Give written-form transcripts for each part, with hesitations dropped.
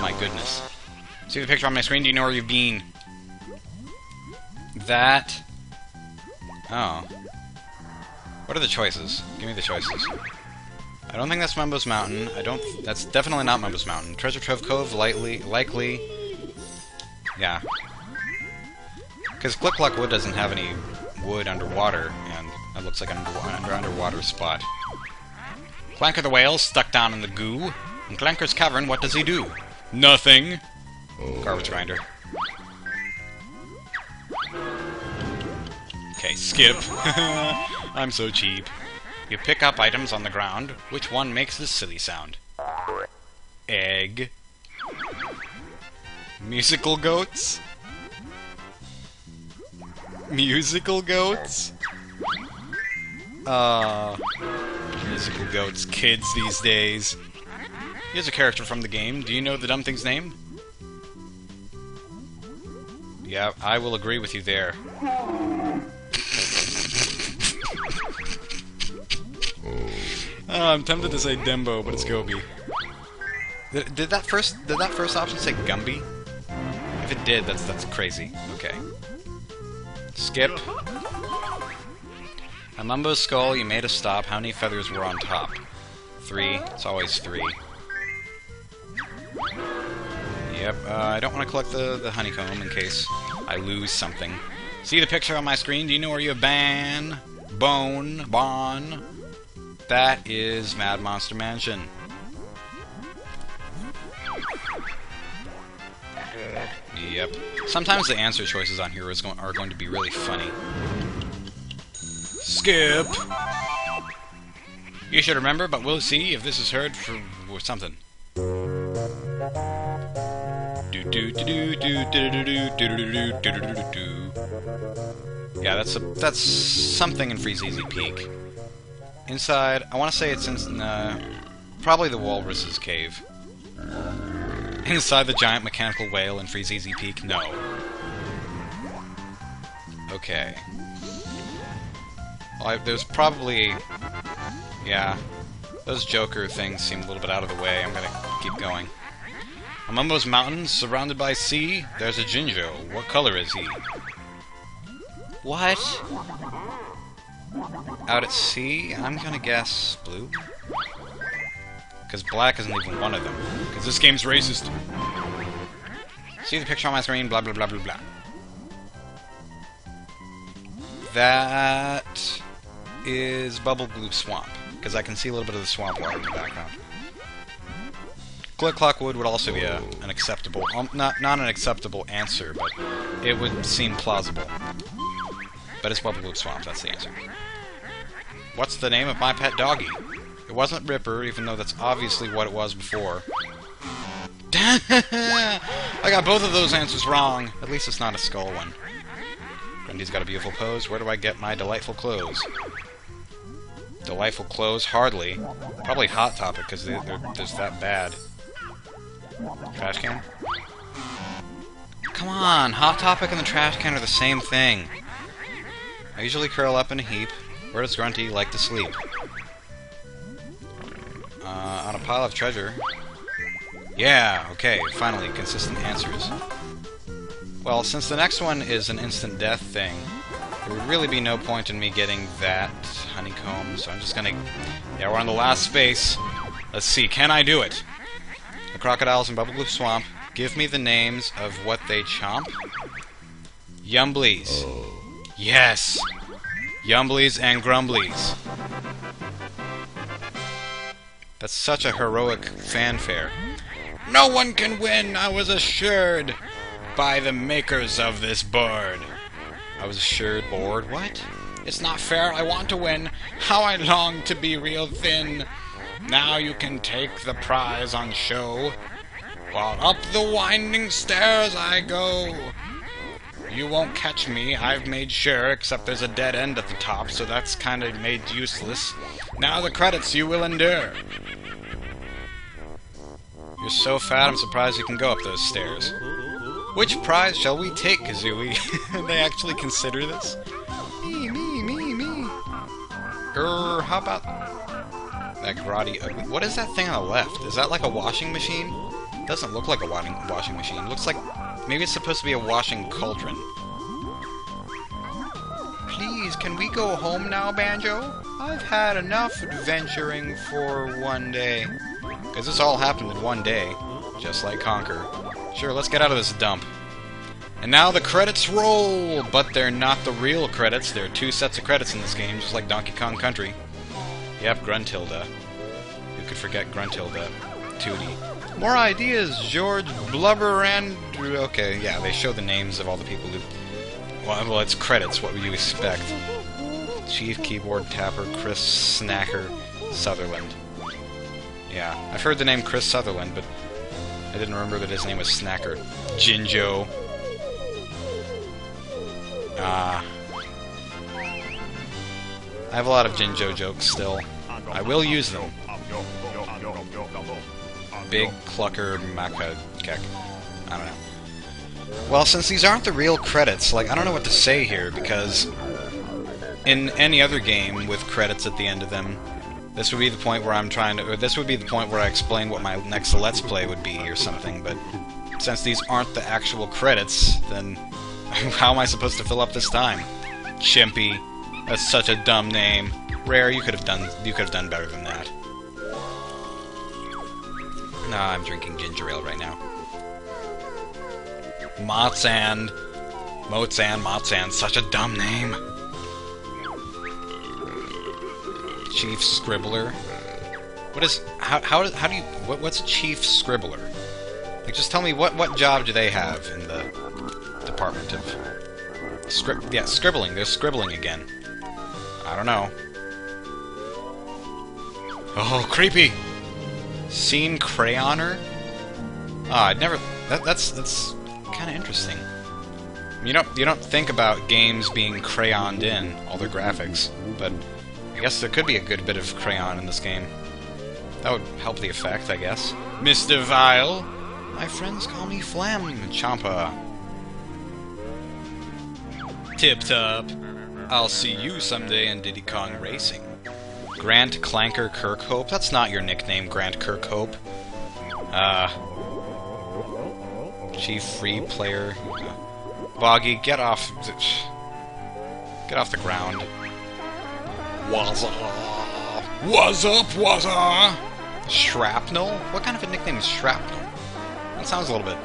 my goodness. See the picture on my screen? Do you know where you've been? That... Oh. What are the choices? Give me the choices. I don't think that's Mumbo's Mountain. That's definitely not Mumbo's Mountain. Treasure Trove Cove, likely... Yeah. Because Glick Glock Wood doesn't have any wood underwater, and it looks like an underwater spot. Clanker the Whale, stuck down in the goo. In Clanker's Cavern, what does he do? Nothing! Garbage grinder. Okay, skip. I'm so cheap. You pick up items on the ground. Which one makes this silly sound? Egg. Musical goats? Musical goats? Musical goats, kids these days. Here's a character from the game. Do you know the dumb thing's name? Yeah, I will agree with you there. I'm tempted to say Dembo, but it's Gobi. Did that first option say Gumby? If it did, that's crazy. Okay. Skip. On Mumbo's skull, you made a stop. How many feathers were on top? 3. It's always 3. Yep, I don't want to collect the honeycomb in case I lose something. See the picture on my screen? Do you know where you have Bon? That is Mad Monster Mansion. Yep. Sometimes the answer choices on here are going to be really funny. Skip! You should remember, but we'll see if this is heard for something. Yeah, that's something in Freeze Easy Peak. Inside, I want to say it's in probably the Walrus's cave. Inside the giant mechanical whale in Freeze Easy Peak, no. Okay. Well, there's probably... Yeah. Those Joker things seem a little bit out of the way. I'm gonna keep going. On Mumbo's Mountain, surrounded by sea, there's a Jinjo. What color is he? What? Out at sea, I'm gonna guess blue. Because black isn't even one of them. Because this game's racist. See the picture on my screen, blah blah blah blah blah. That is Bubble Glue Swamp. Because I can see a little bit of the swamp water in the background. Glick Glock Wood would also be an acceptable, not an acceptable answer, but it would seem plausible. But it's Bubble Glue Swamp, that's the answer. What's the name of my pet doggy? It wasn't Ripper, even though that's obviously what it was before. I got both of those answers wrong. At least it's not a skull one. Grundy's got a beautiful pose. Where do I get my delightful clothes? Delightful clothes? Hardly. Probably Hot Topic, because they're just that bad. Trash can? Come on! Hot Topic and the trash can are the same thing. I usually curl up in a heap. Where does Grunty like to sleep? On a pile of treasure. Yeah, okay, finally, consistent answers. Well, since the next one is an instant death thing, there would really be no point in me getting that honeycomb, so I'm just gonna... Yeah, we're on the last space. Let's see, can I do it? The crocodiles in Bubble Glue Swamp. Give me the names of what they chomp. Yumblies. Yes! Yumblies and Grumblies. That's such a heroic fanfare. No one can win, I was assured by the makers of this board. I was assured board? What? It's not fair, I want to win. How I long to be real thin. Now you can take the prize on show. While up the winding stairs I go. You won't catch me, I've made sure, except there's a dead end at the top, so that's kinda made useless. Now the credits you will endure. You're so fat, I'm surprised you can go up those stairs. Which prize shall we take, Kazooie? They actually consider this? Me. How about... that karate ugly... What is that thing on the left? Is that like a washing machine? Doesn't look like a washing machine. Looks like maybe it's supposed to be a washing cauldron. Please, can we go home now, Banjo? I've had enough adventuring for one day. Because this all happened in one day, just like Conker. Sure, let's get out of this dump. And now the credits roll! But they're not the real credits. There are 2 sets of credits in this game, just like Donkey Kong Country. Yep, Gruntilda. Who could forget Gruntilda? 2D. More ideas, George Blubber and... Okay, yeah, they show the names of all the people who... Well, it's credits, what would you expect? Chief Keyboard Tapper, Chris Snacker, Sutherland. Yeah, I've heard the name Chris Sutherland, but I didn't remember that his name was Snacker. Jinjo. I have a lot of Jinjo jokes still. I will use them. Big Clucker Makakek. I don't know. Well, since these aren't the real credits, like, I don't know what to say here, because in any other game with credits at the end of them, this would be the point where I'm trying to... Or this would be the point where I explain what my next Let's Play would be, or something, but since these aren't the actual credits, then how am I supposed to fill up this time? Chimpy. That's such a dumb name. Rare, you could have done better than that. Nah, I'm drinking ginger ale right now. Motsand. Motsand, such a dumb name. Chief Scribbler. What is... How do you... What's a Chief Scribbler? Like, just tell me, what job do they have in the department of... Yeah, scribbling. They're scribbling again. I don't know. Oh, creepy! Scene Crayoner? Ah, I'd never... That's kind of interesting. You don't think about games being crayoned in, all their graphics, but I guess there could be a good bit of crayon in this game. That would help the effect, I guess. Mr. Vile! My friends call me Flam Champa. Tip-top. I'll see you someday in Diddy Kong Racing. Grant Clanker Kirkhope? That's not your nickname, Grant Kirkhope. Chief Free Player. Boggy, get off the ground. Wazza! What's up, Wazza? Shrapnel? What kind of a nickname is Shrapnel? That sounds a little bit...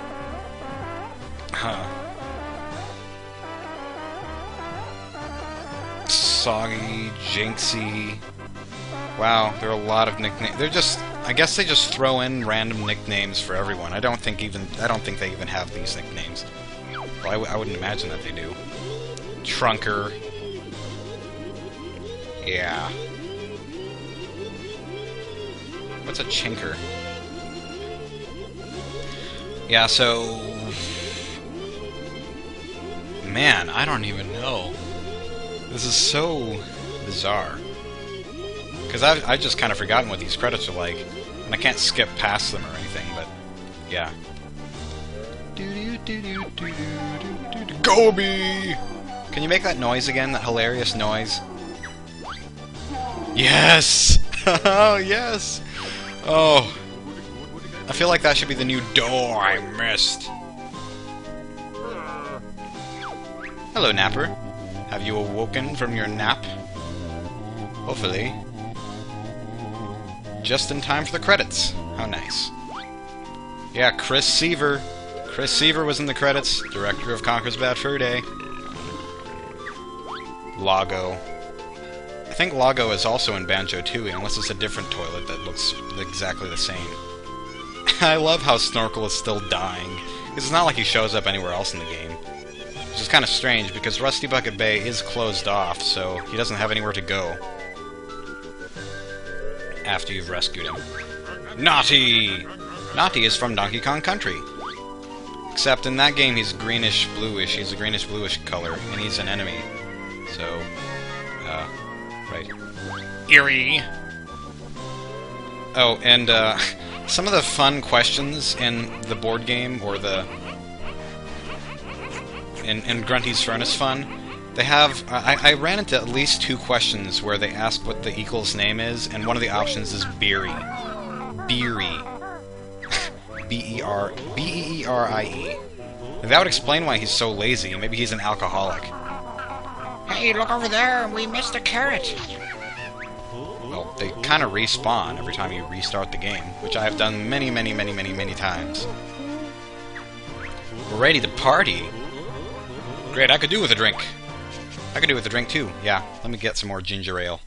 Soggy, Jinxie... Wow, there are a lot of nicknames. They're just... I guess they just throw in random nicknames for everyone. I don't think they even have these nicknames. Well, I wouldn't imagine that they do. Trunker. Yeah. What's a chinker? Yeah, so... Man, I don't even know. This is so bizarre. Because I've just kind of forgotten what these credits are like. And I can't skip past them or anything, but... Yeah. Gobi! Can you make that noise again? That hilarious noise? Yes! Oh, yes! Oh. I feel like that should be the new door I missed. Hello, Napper. Have you awoken from your nap? Hopefully. Just in time for the credits. How nice. Yeah, Chris Seaver. Chris Seaver was in the credits. Director of Conker's Bad Fur Day. Lago. I think Lago is also in Banjo Tooie, unless it's a different toilet that looks exactly the same. I love how Snorkel is still dying. It's not like he shows up anywhere else in the game. Which is kind of strange, because Rusty Bucket Bay is closed off, so he doesn't have anywhere to go after you've rescued him. Naughty! Naughty is from Donkey Kong Country. Except in that game he's greenish-bluish. He's a greenish-bluish color, and he's an enemy. So, right. Eerie! Oh, and, some of the fun questions in the board game, or the... in Grunty's Furnace Fun, they have... I ran into at least 2 questions where they ask what the equal's name is, and one of the options is Beery. Beery. B-E-E-R-I-E. That would explain why he's so lazy. Maybe he's an alcoholic. Hey, look over there! We missed a carrot! Well, they kind of respawn every time you restart the game, which I have done many, many, many, many, many times. We're ready to party! Great, I could do with a drink. I could do with a drink too. Yeah, let me get some more ginger ale.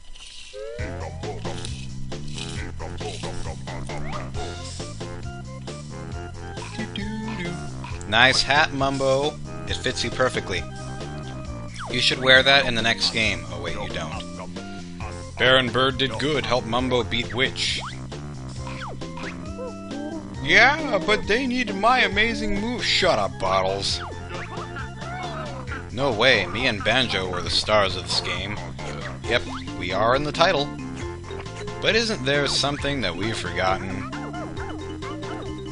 Nice hat, Mumbo. It fits you perfectly. You should wear that in the next game. Oh wait, you don't. Baron Bird did good. Help Mumbo beat Witch. Yeah, but they need my amazing move. Shut up, Bottles. No way. Me and Banjo were the stars of this game. Yep, we are in the title. But isn't there something that we've forgotten?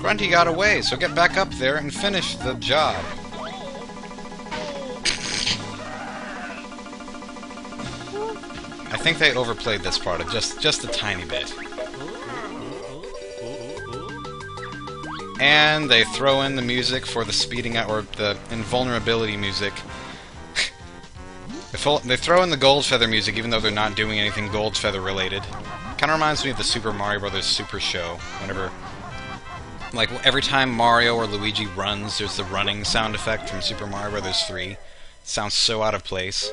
Grunty got away, so get back up there and finish the job. I think they overplayed this part just a tiny bit. And they throw in the music for the speeding up, or the invulnerability music. They throw in the Gold Feather music even though they're not doing anything Gold Feather related. Kind of reminds me of the Super Mario Bros. Super Show. Whenever, like, every time Mario or Luigi runs, there's the running sound effect from Super Mario Bros. 3. It sounds so out of place.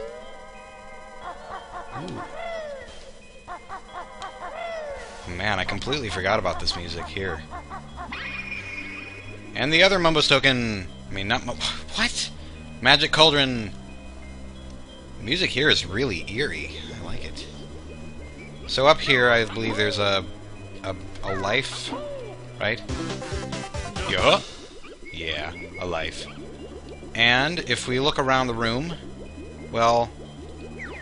Ooh. Man, I completely forgot about this music here. And the other Mumbo's token... I mean, not what? Magic Cauldron... The music here is really eerie. I like it. So up here, I believe there's a life, right? Yeah. Yeah, a life. And if we look around the room... Well...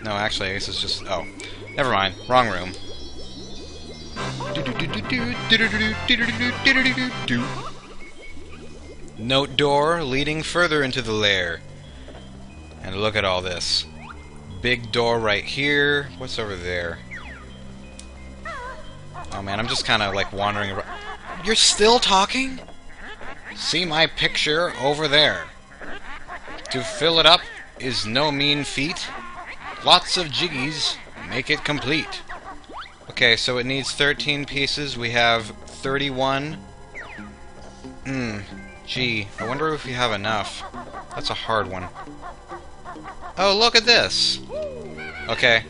No, actually, I guess it's just... Oh. Never mind. Wrong room. Note door leading further into the lair. And look at all this. Big door right here. What's over there? Oh man, I'm just kind of like wandering around. You're still talking? See my picture over there. To fill it up is no mean feat. Lots of jiggies make it complete. Okay, so it needs 13 pieces. We have 31. Gee, I wonder if we have enough. That's a hard one. Oh, look at this! Okay.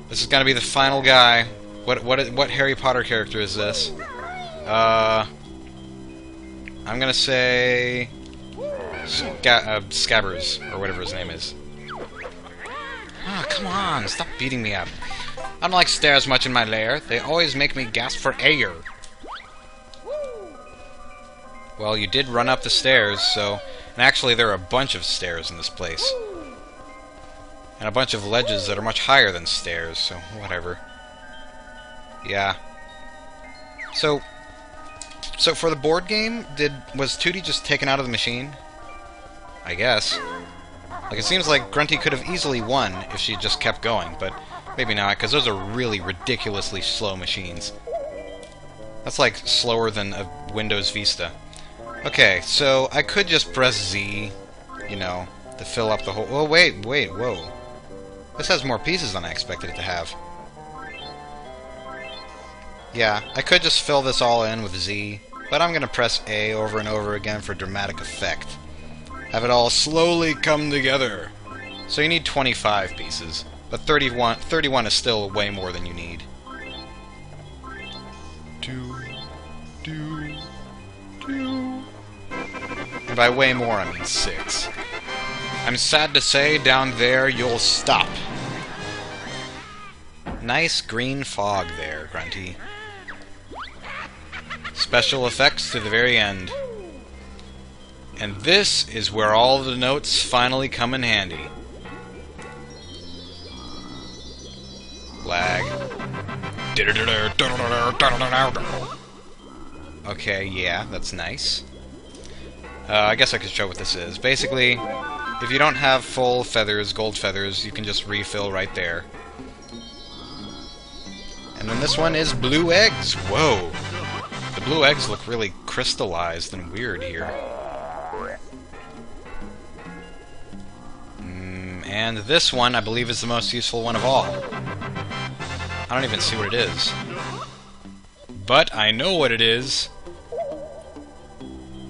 This is gonna be the final guy. What Harry Potter character is this? I'm gonna say... Scabbers, or whatever his name is. Ah, come on, stop beating me up. I don't like stairs much in my lair. They always make me gasp for air. Well, you did run up the stairs, so... And actually, there are a bunch of stairs in this place. And a bunch of ledges that are much higher than stairs, so whatever. Yeah. So for the board game, was Tootie just taken out of the machine? I guess. Like, it seems like Grunty could have easily won if she just kept going, but maybe not, because those are really ridiculously slow machines. That's like slower than a Windows Vista. Okay, so I could just press Z, you know, to fill up the whole... Oh, wait, whoa. This has more pieces than I expected it to have. Yeah, I could just fill this all in with Z, but I'm gonna press A over and over again for dramatic effect. Have it all slowly come together. So you need 25 pieces, but 31 is still way more than you need. Two. And by way more, I mean 6. I'm sad to say, down there, you'll stop. Nice green fog there, Grunty. Special effects to the very end. And this is where all the notes finally come in handy. Lag. Okay, yeah, that's nice. I guess I could show what this is. Basically, if you don't have full feathers, gold feathers, you can just refill right there. And then this one is blue eggs. Whoa! The The blue eggs look really crystallized and weird here. And this one, I believe, is the most useful one of all. I don't even see what it is. But I know what it is.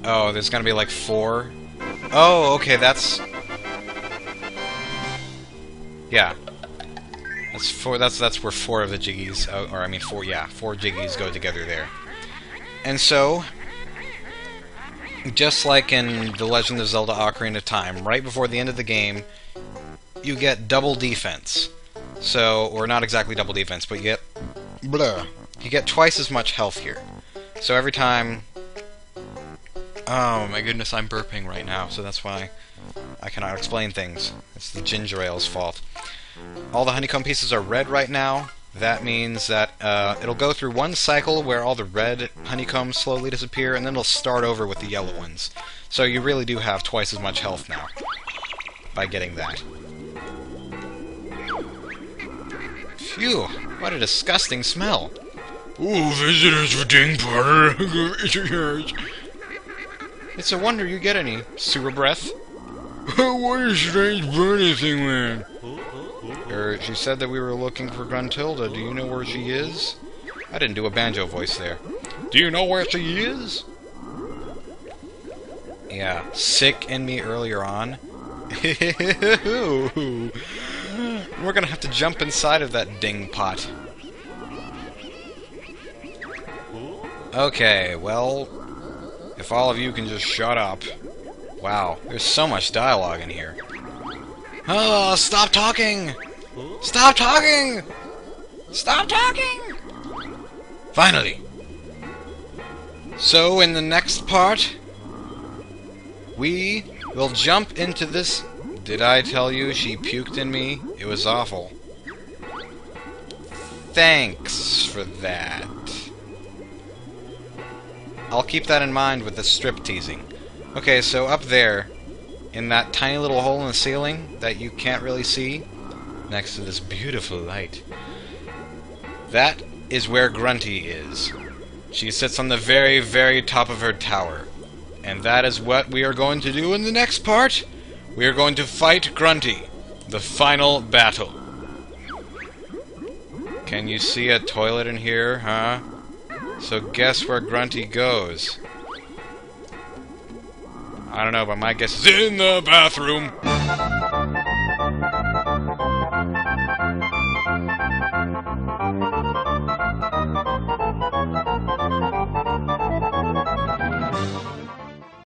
Oh, there's gonna be like 4. Oh, okay, that's... Yeah. That's 4, that's where 4 of the Jiggies, or I mean 4 Jiggies go together there. And so, just like in The Legend of Zelda Ocarina of Time, right before the end of the game, you get double defense. So, or not exactly double defense, but you get twice as much health here. So every time... Oh my goodness, I'm burping right now, so that's why I cannot explain things. It's the ginger ale's fault. All the honeycomb pieces are red right now. That means that it'll go through one cycle where all the red honeycombs slowly disappear, and then it'll start over with the yellow ones. So you really do have twice as much health now by getting that. Phew, what a disgusting smell. Ooh, visitors for Ding Parter. It's a wonder you get any sewer breath. What a strange burning thing, man. She said that we were looking for Gruntilda. Do you know where she is? I didn't do a Banjo voice there. Do you know where she is? Yeah, sick in me earlier on. We're gonna have to jump inside of that ding pot. Okay, well, if all of you can just shut up. Wow, there's so much dialogue in here. Oh, stop talking! Stop talking! Stop talking! Finally! So, in the next part, we will jump into this... Did I tell you she puked in me? It was awful. Thanks for that. I'll keep that in mind with the strip teasing. Okay, so up there, in that tiny little hole in the ceiling that you can't really see, next to this beautiful light, that is where Grunty is. She sits on the very, very top of her tower. And that is what we are going to do in the next part. We are going to fight Grunty. The final battle. Can you see a toilet in here, huh? So guess where Grunty goes. I don't know, but my guess is in the bathroom.